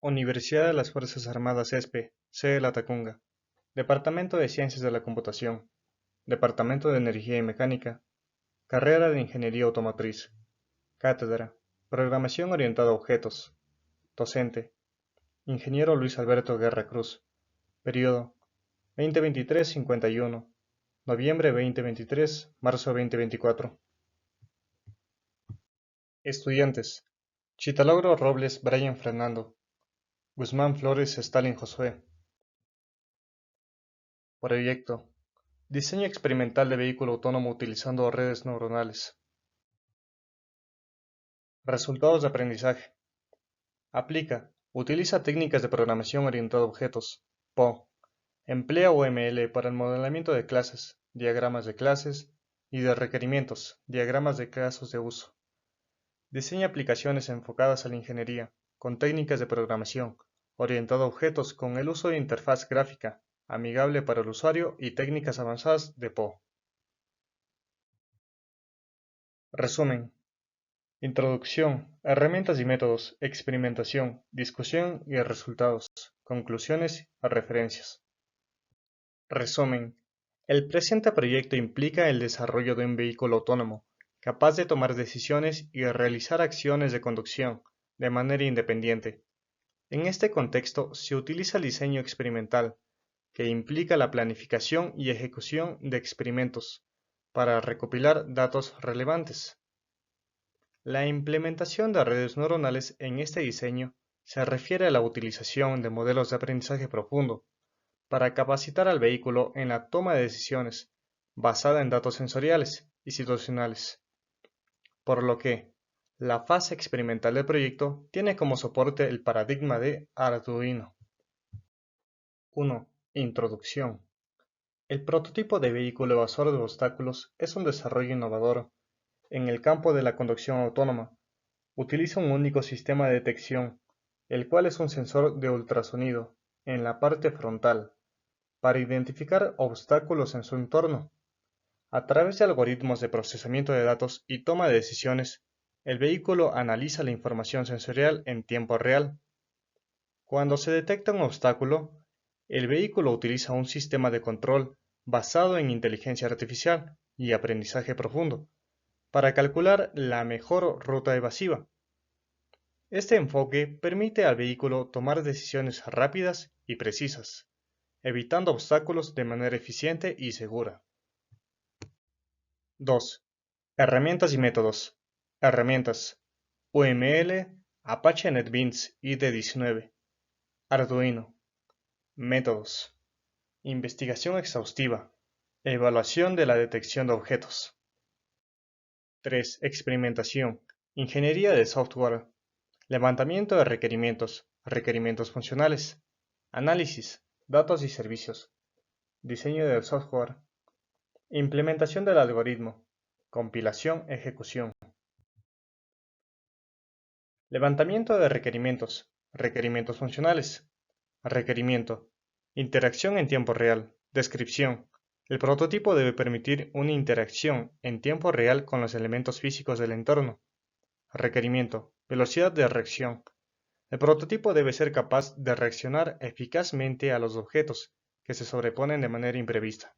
Universidad de las Fuerzas Armadas ESPE, sede La Tacunga. Departamento de Ciencias de la Computación. Departamento de Energía y Mecánica. Carrera de Ingeniería Automotriz. Cátedra. Programación orientada a objetos. Docente. Ingeniero Luis Alberto Guerra Cruz. Periodo 2023-51. Noviembre 2023, marzo 2024. Estudiantes. Chitalogro Robles Brian Fernando. Guzmán Flores Stalin Josué. Proyecto. Diseño experimental de vehículo autónomo utilizando redes neuronales. Resultados de aprendizaje. Aplica. Utiliza técnicas de programación orientada a objetos, PO. Emplea UML para el modelamiento de clases, diagramas de clases y de requerimientos, diagramas de casos de uso. Diseña aplicaciones enfocadas a la ingeniería, con técnicas de programación, orientada a objetos con el uso de interfaz gráfica, amigable para el usuario y técnicas avanzadas de PO. Resumen. Introducción, herramientas y métodos, experimentación, discusión y resultados, conclusiones y referencias. Resumen. El presente proyecto implica el desarrollo de un vehículo autónomo, capaz de tomar decisiones y realizar acciones de conducción de manera independiente. En este contexto se utiliza el diseño experimental, que implica la planificación y ejecución de experimentos, para recopilar datos relevantes. La implementación de redes neuronales en este diseño se refiere a la utilización de modelos de aprendizaje profundo para capacitar al vehículo en la toma de decisiones basada en datos sensoriales y situacionales, por lo que la fase experimental del proyecto tiene como soporte el paradigma de Arduino. 1. Introducción. El prototipo de vehículo evasor de obstáculos es un desarrollo innovador en el campo de la conducción autónoma. Utiliza un único sistema de detección, el cual es un sensor de ultrasonido, en la parte frontal, para identificar obstáculos en su entorno. A través de algoritmos de procesamiento de datos y toma de decisiones, el vehículo analiza la información sensorial en tiempo real. Cuando se detecta un obstáculo, el vehículo utiliza un sistema de control basado en inteligencia artificial y aprendizaje profundo para calcular la mejor ruta evasiva. Este enfoque permite al vehículo tomar decisiones rápidas y precisas, evitando obstáculos de manera eficiente y segura. 2. Herramientas y métodos. Herramientas: UML, Apache NetBeans IDE19, Arduino. Métodos: investigación exhaustiva, evaluación de la detección de objetos. 3. Experimentación, ingeniería de software, levantamiento de requerimientos, requerimientos funcionales, análisis, datos y servicios, diseño del software, implementación del algoritmo, compilación, ejecución. Levantamiento de requerimientos, requerimientos funcionales, requerimiento, interacción en tiempo real, descripción. El prototipo debe permitir una interacción en tiempo real con los elementos físicos del entorno. Requerimiento, velocidad de reacción. El prototipo debe ser capaz de reaccionar eficazmente a los objetos que se sobreponen de manera imprevista.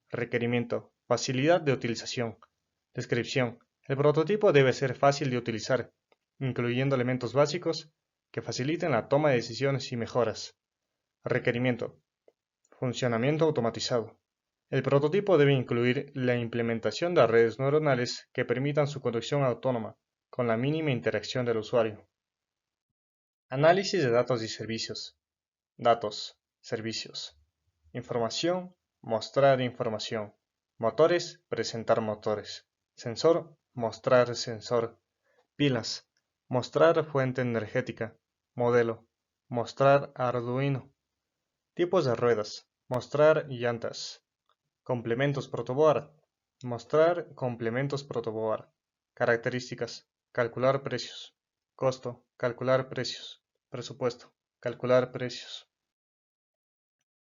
Requerimiento, facilidad de utilización. Descripción. El prototipo debe ser fácil de utilizar, incluyendo elementos básicos que faciliten la toma de decisiones y mejoras. Requerimiento. Funcionamiento automatizado. El prototipo debe incluir la implementación de redes neuronales que permitan su conducción autónoma, con la mínima interacción del usuario. Análisis de datos y servicios. Datos, servicios. Información, mostrar información. Motores, presentar motores. Sensor, mostrar sensor. Pilas, mostrar fuente energética. Modelo, mostrar Arduino. Tipos de ruedas, mostrar llantas. Complementos protoboard, mostrar complementos protoboard. Características, calcular precios. Costo, calcular precios. Presupuesto, calcular precios.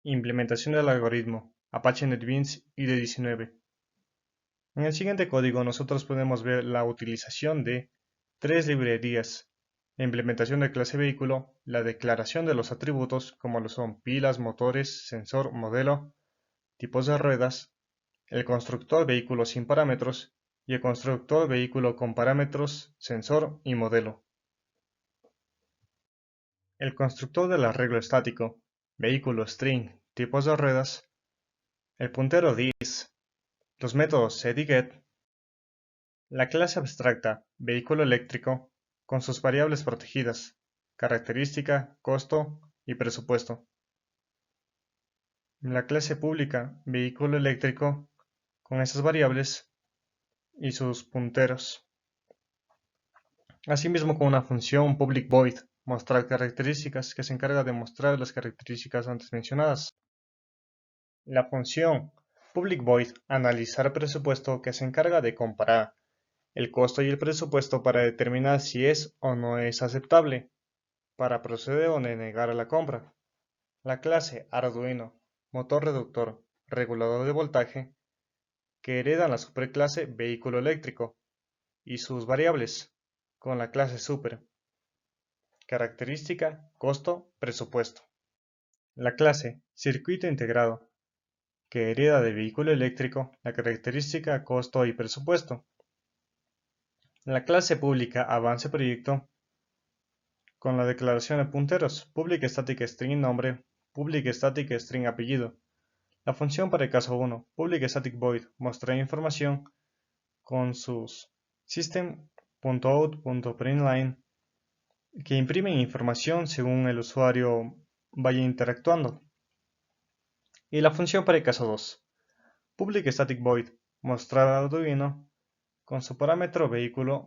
Implementación del algoritmo, Apache NetBeans IDE19. En el siguiente código nosotros podemos ver la utilización de tres librerías La implementación de clase vehículo, la declaración de los atributos como lo son pilas, motores, sensor, modelo, tipos de ruedas, el constructor vehículo sin parámetros y el constructor vehículo con parámetros, sensor y modelo. El constructor del arreglo estático, vehículo string, tipos de ruedas, el puntero this, los métodos set y get, la clase abstracta, vehículo eléctrico, con sus variables protegidas, característica, costo y presupuesto. La clase pública, vehículo eléctrico, con esas variables y sus punteros. Asimismo con una función public void, mostrar características, que se encarga de mostrar las características antes mencionadas. La función public void analizar presupuesto, que se encarga de comparar el costo y el presupuesto para determinar si es o no es aceptable, para proceder o denegar la compra. La clase Arduino, motor reductor, regulador de voltaje, que heredan la superclase vehículo eléctrico y sus variables, con la clase super, característica, costo, presupuesto. La clase circuito integrado, que hereda de vehículo eléctrico la característica, costo y presupuesto. La clase pública avance proyecto, con la declaración de punteros, public static string nombre, public static string apellido. La función para el caso 1, public static void, mostrar información con sus system.out.println, que imprimen información según el usuario vaya interactuando. Y la función para el caso 2, public static void, mostrar Arduino con su parámetro vehículo,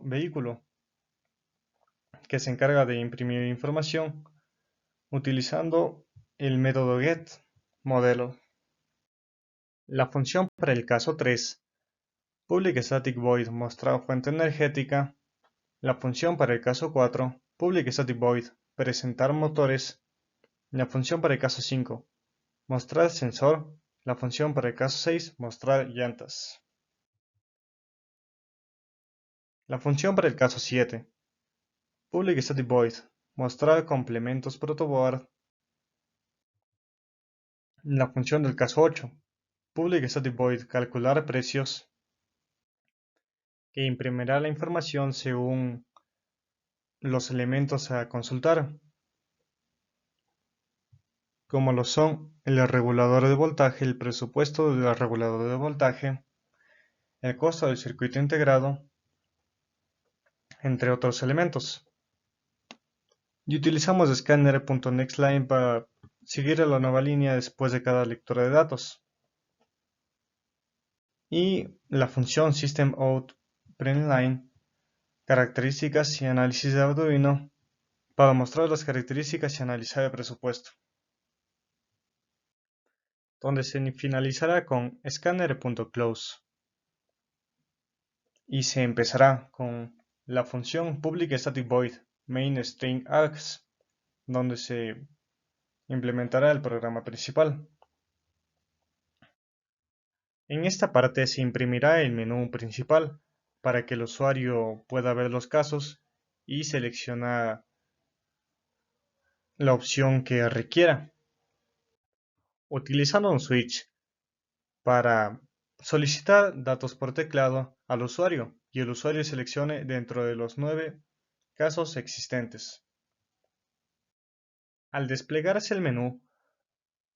que se encarga de imprimir información utilizando el método getModelo. La función para el caso 3, public static void, mostrar fuente energética. La función para el caso 4, public static void, presentar motores. La función para el caso 5, mostrar sensor. La función para el caso 6, mostrar llantas. La función para el caso 7, public static void, mostrar complementos protoboard. La función del caso 8, public static void, calcular precios, que imprimirá la información según los elementos a consultar, como lo son el regulador de voltaje, el presupuesto del regulador de voltaje, el costo del circuito integrado, entre otros elementos. Y utilizamos scanner.nextLine para seguir a la nueva línea después de cada lectura de datos. Y la función systemout.println, características y análisis de Arduino, para mostrar las características y analizar el presupuesto, donde se finalizará con scanner.close y se empezará con la función public static void main string args, donde se implementará el programa principal. En esta parte se imprimirá el menú principal para que el usuario pueda ver los casos y seleccionar la opción que requiera, utilizando un switch para solicitar datos por teclado al usuario y el usuario seleccione dentro de los 9 casos existentes. Al desplegarse el menú,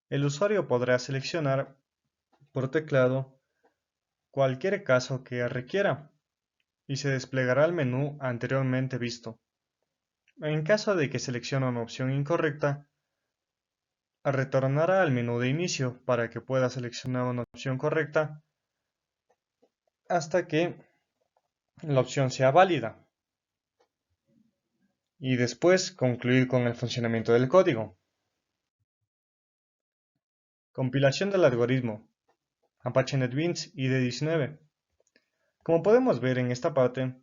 el usuario podrá seleccionar por teclado cualquier caso que requiera y se desplegará el menú anteriormente visto. En caso de que seleccione una opción incorrecta, retornará al menú de inicio para que pueda seleccionar una opción correcta hasta que la opción sea válida y después concluir con el funcionamiento del código. Compilación del algoritmo Apache NetBeans IDE19. Como podemos ver en esta parte,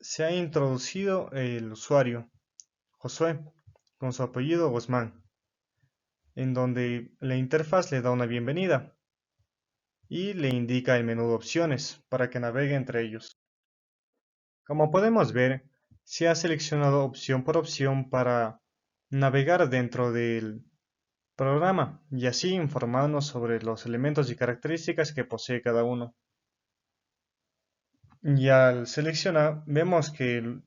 se ha introducido el usuario Josué con su apellido Guzmán, en donde la interfaz le da una bienvenida y le indica el menú de opciones para que navegue entre ellos. Como podemos ver, Se ha seleccionado opción por opción para navegar dentro del programa y así informarnos sobre los elementos y características que posee cada uno. Y al seleccionar, vemos que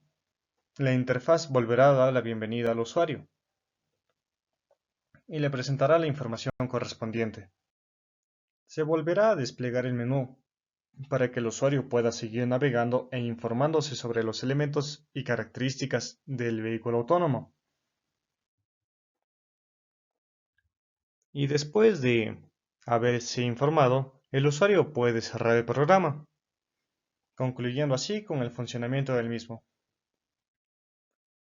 la interfaz volverá a dar la bienvenida al usuario y le presentará la información correspondiente. Se volverá a desplegar el menú para que el usuario pueda seguir navegando e informándose sobre los elementos y características del vehículo autónomo. Y después de haberse informado, el usuario puede cerrar el programa, concluyendo así con el funcionamiento del mismo.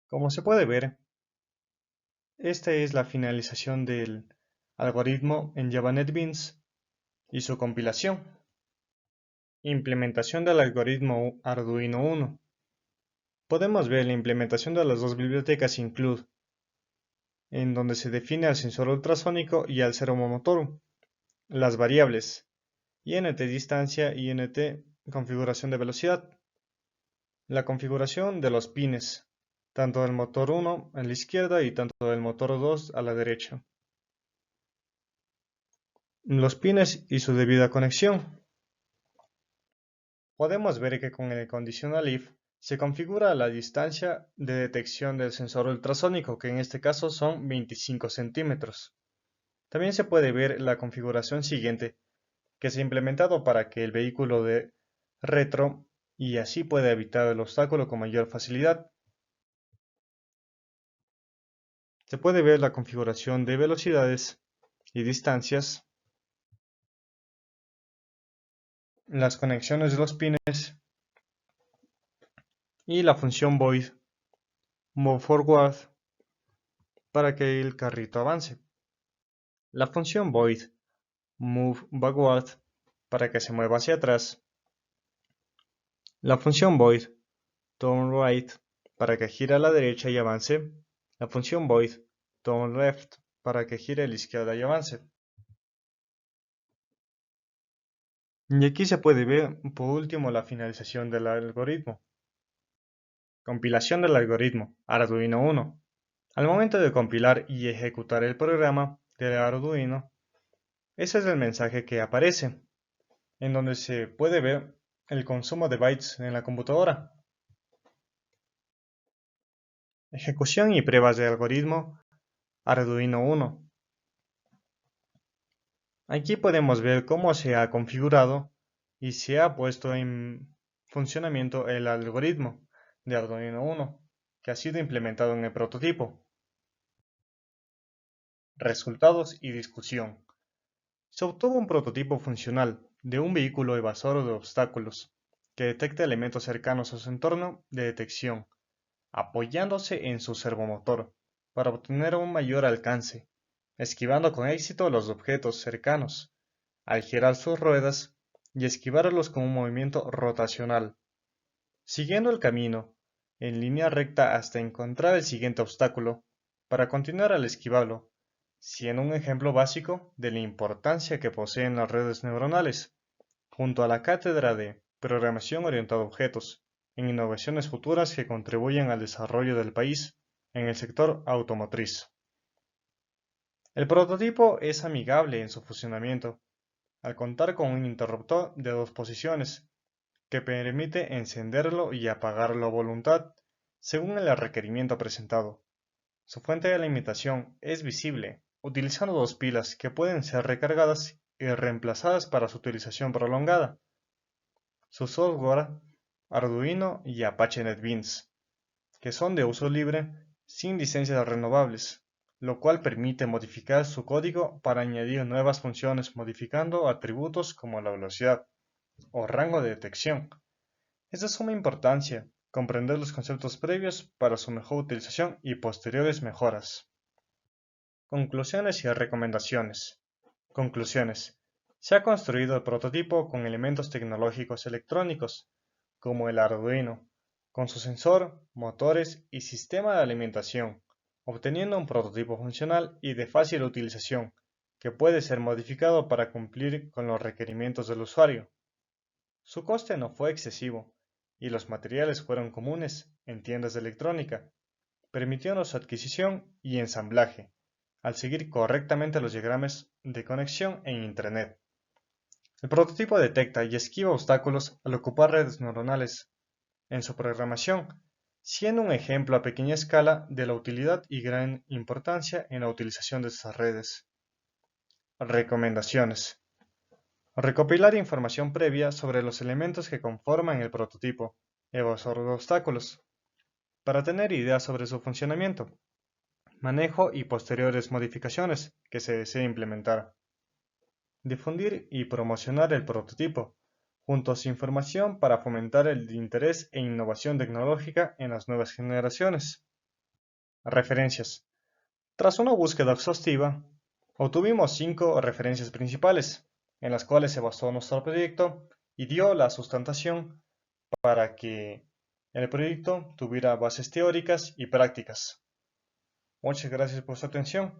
Como se puede ver, esta es la finalización del algoritmo en Java NetBeans y su compilación. Implementación del algoritmo Arduino Uno. Podemos ver la implementación de las dos bibliotecas include, en donde se define al sensor ultrasónico y al servomotor, las variables int distancia y int configuración de velocidad, la configuración de los pines, tanto del motor 1 a la izquierda y tanto del motor 2 a la derecha, los pines y su debida conexión. Podemos ver que con el conditional if se configura la distancia de detección del sensor ultrasónico, que en este caso son 25 centímetros. También se puede ver la configuración siguiente, que se ha implementado para que el vehículo de retro y así pueda evitar el obstáculo con mayor facilidad. Se puede ver la configuración de velocidades y distancias, las conexiones de los pines y la función void move forward para que el carrito avance. La función void move backward para que se mueva hacia atrás. La función void turn right para que gire a la derecha y avance. La función void turn left para que gire a la izquierda y avance. Y aquí se puede ver por último la finalización del algoritmo. Compilación del algoritmo Arduino Uno. Al momento de compilar y ejecutar el programa del Arduino, ese es el mensaje que aparece, en donde se puede ver el consumo de bytes en la computadora. Ejecución y pruebas de algoritmo Arduino Uno. Aquí podemos ver cómo se ha configurado y se ha puesto en funcionamiento el algoritmo de Arduino Uno, que ha sido implementado en el prototipo. Resultados y discusión. Se obtuvo un prototipo funcional de un vehículo evasor de obstáculos que detecta elementos cercanos a su entorno de detección, apoyándose en su servomotor para obtener un mayor alcance, esquivando con éxito los objetos cercanos, al girar sus ruedas y esquivarlos con un movimiento rotacional, siguiendo el camino en línea recta hasta encontrar el siguiente obstáculo, para continuar al esquivarlo, siendo un ejemplo básico de la importancia que poseen las redes neuronales, junto a la cátedra de Programación Orientada a Objetos, en innovaciones futuras que contribuyen al desarrollo del país en el sector automotriz. El prototipo es amigable en su funcionamiento, al contar con un interruptor de dos posiciones, que permite encenderlo y apagarlo a voluntad, según el requerimiento presentado. Su fuente de alimentación es visible, utilizando dos pilas que pueden ser recargadas y reemplazadas para su utilización prolongada. Su software, Arduino y Apache NetBeans, que son de uso libre sin licencias renovables, lo cual permite modificar su código para añadir nuevas funciones modificando atributos como la velocidad o rango de detección. Es de suma importancia comprender los conceptos previos para su mejor utilización y posteriores mejoras. Conclusiones y recomendaciones. Conclusiones. Se ha construido el prototipo con elementos tecnológicos electrónicos, como el Arduino, con su sensor, motores y sistema de alimentación, obteniendo un prototipo funcional y de fácil utilización, que puede ser modificado para cumplir con los requerimientos del usuario. Su coste no fue excesivo, y los materiales fueron comunes en tiendas de electrónica, permitiendo su adquisición y ensamblaje, al seguir correctamente los diagramas de conexión en Internet. El prototipo detecta y esquiva obstáculos al ocupar redes neuronales en su programación, siendo un ejemplo a pequeña escala de la utilidad y gran importancia en la utilización de estas redes. Recomendaciones. Recopilar información previa sobre los elementos que conforman el prototipo, evaluar los obstáculos, para tener ideas sobre su funcionamiento, manejo y posteriores modificaciones que se desee implementar. Difundir y promocionar el prototipo, junto a su información para fomentar el interés e innovación tecnológica en las nuevas generaciones. Referencias. Tras una búsqueda exhaustiva, obtuvimos 5 referencias principales, en las cuales se basó nuestro proyecto y dio la sustentación para que el proyecto tuviera bases teóricas y prácticas. Muchas gracias por su atención.